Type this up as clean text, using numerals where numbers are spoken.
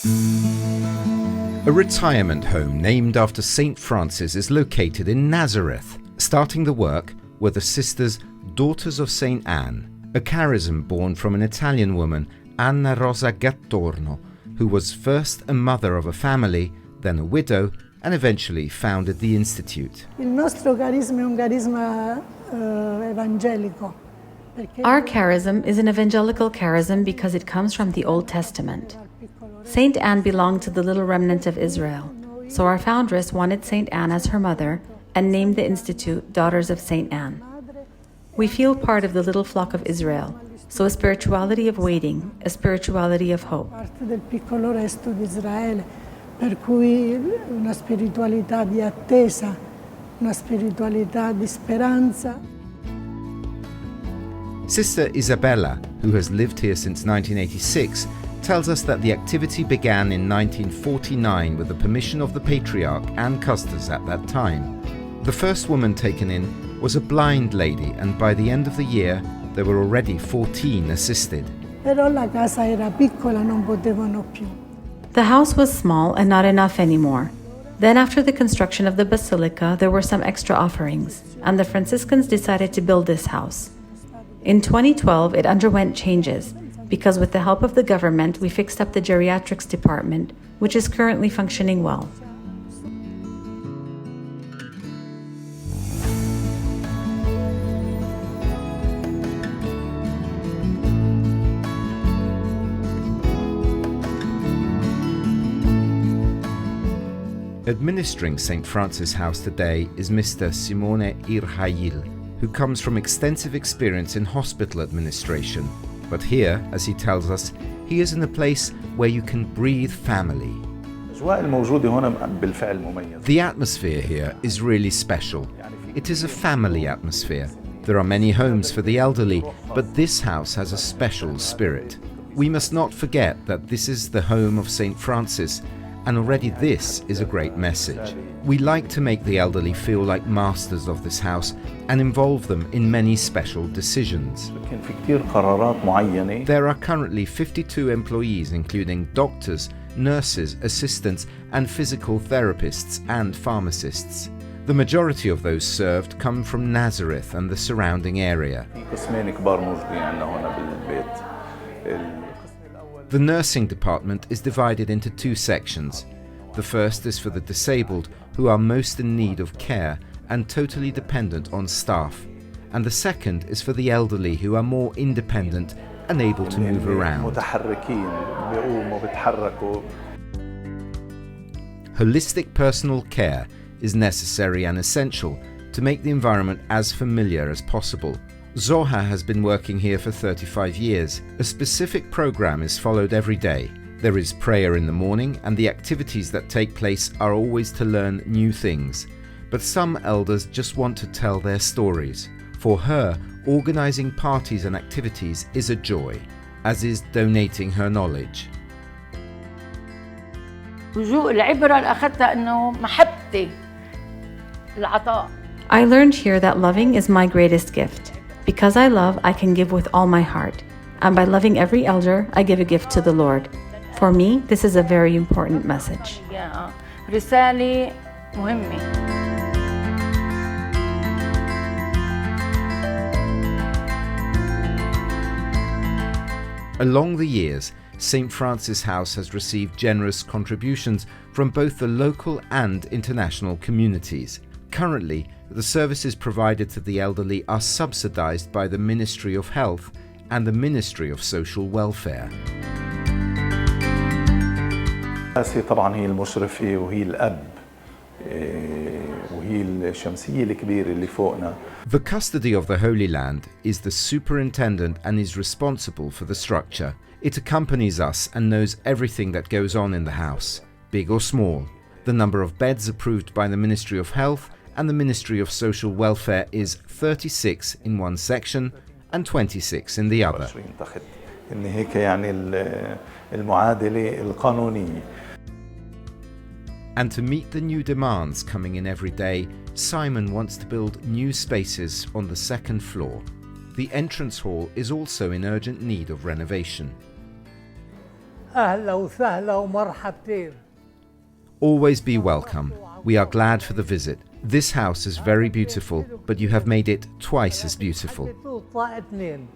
A retirement home named after St. Francis is located in Nazareth. Starting the work were the sisters Daughters of St. Anne, a charism born from an Italian woman, Anna Rosa Gattorno, who was first a mother of a family, then a widow, and eventually founded the Institute. Il nostro carisma è un carisma evangelico. Our charism is an evangelical charism because it comes from the Old Testament. Saint Anne belonged to the little remnant of Israel, so our foundress wanted Saint Anne as her mother and named the institute Daughters of Saint Anne. We feel part of the little flock of Israel, so a spirituality of waiting, a spirituality of hope. Parte del piccolo resto di Israele, per cui una spiritualità di attesa, una spiritualità di speranza. Sister Isabella, who has lived here since 1986, tells us that the activity began in 1949 with the permission of the Patriarch and custers at that time. The first woman taken in was a blind lady, and by the end of the year there were already 14 assisted. Però la casa era piccola, non potevano più. The house was small and not enough anymore. Then after the construction of the basilica, there were some extra offerings, and the Franciscans decided to build this house. In 2012, it underwent changes, because with the help of the government, we fixed up the geriatrics department, which is currently functioning well. Administering St. Francis House today is Mr. Simone Irhail, who comes from extensive experience in hospital administration. But here, as he tells us, he is in a place where you can breathe family. The atmosphere here is really special. It is a family atmosphere. There are many homes for the elderly, but this house has a special spirit. We must not forget that this is the home of St. Francis, and already this is a great message. We like to make the elderly feel like masters of this house and involve them in many special decisions. There are currently 52 employees, including doctors, nurses, assistants, and physical therapists and pharmacists. The majority of those served come from Nazareth and the surrounding area. The nursing department is divided into two sections. The first is for the disabled, who are most in need of care and totally dependent on staff. And the second is for the elderly, who are more independent and able to move around. Holistic personal care is necessary and essential to make the environment as familiar as possible. Zoha has been working here for 35 years. A specific program is followed every day. There is prayer in the morning, and the activities that take place are always to learn new things. But some elders just want to tell their stories. For her, organizing parties and activities is a joy, as is donating her knowledge. I learned here that loving is my greatest gift. Because I love, I can give with all my heart. And by loving every elder, I give a gift to the Lord. For me, this is a very important message. Along the years, St. Francis House has received generous contributions from both the local and international communities. Currently, the services provided to the elderly are subsidized by the Ministry of Health and the Ministry of Social Welfare. طبعا هي المشرفة وهي الأب وهي الشمسية الكبيرة اللي فوقنا. The custody of the Holy Land is the superintendent and is responsible for the structure. It accompanies us and knows everything that goes on in the house, big or small. The number of beds approved by the Ministry of Health and the Ministry of Social Welfare is 36 in one section and 26 in the other. And to meet the new demands coming in every day, Simon wants to build new spaces on the second floor. The entrance hall is also in urgent need of renovation. أهلا وسهلا ومرحبتين. Always be welcome. We are glad for the visit. This house is very beautiful, but you have made it twice as beautiful. حطيتوا طاقة 2.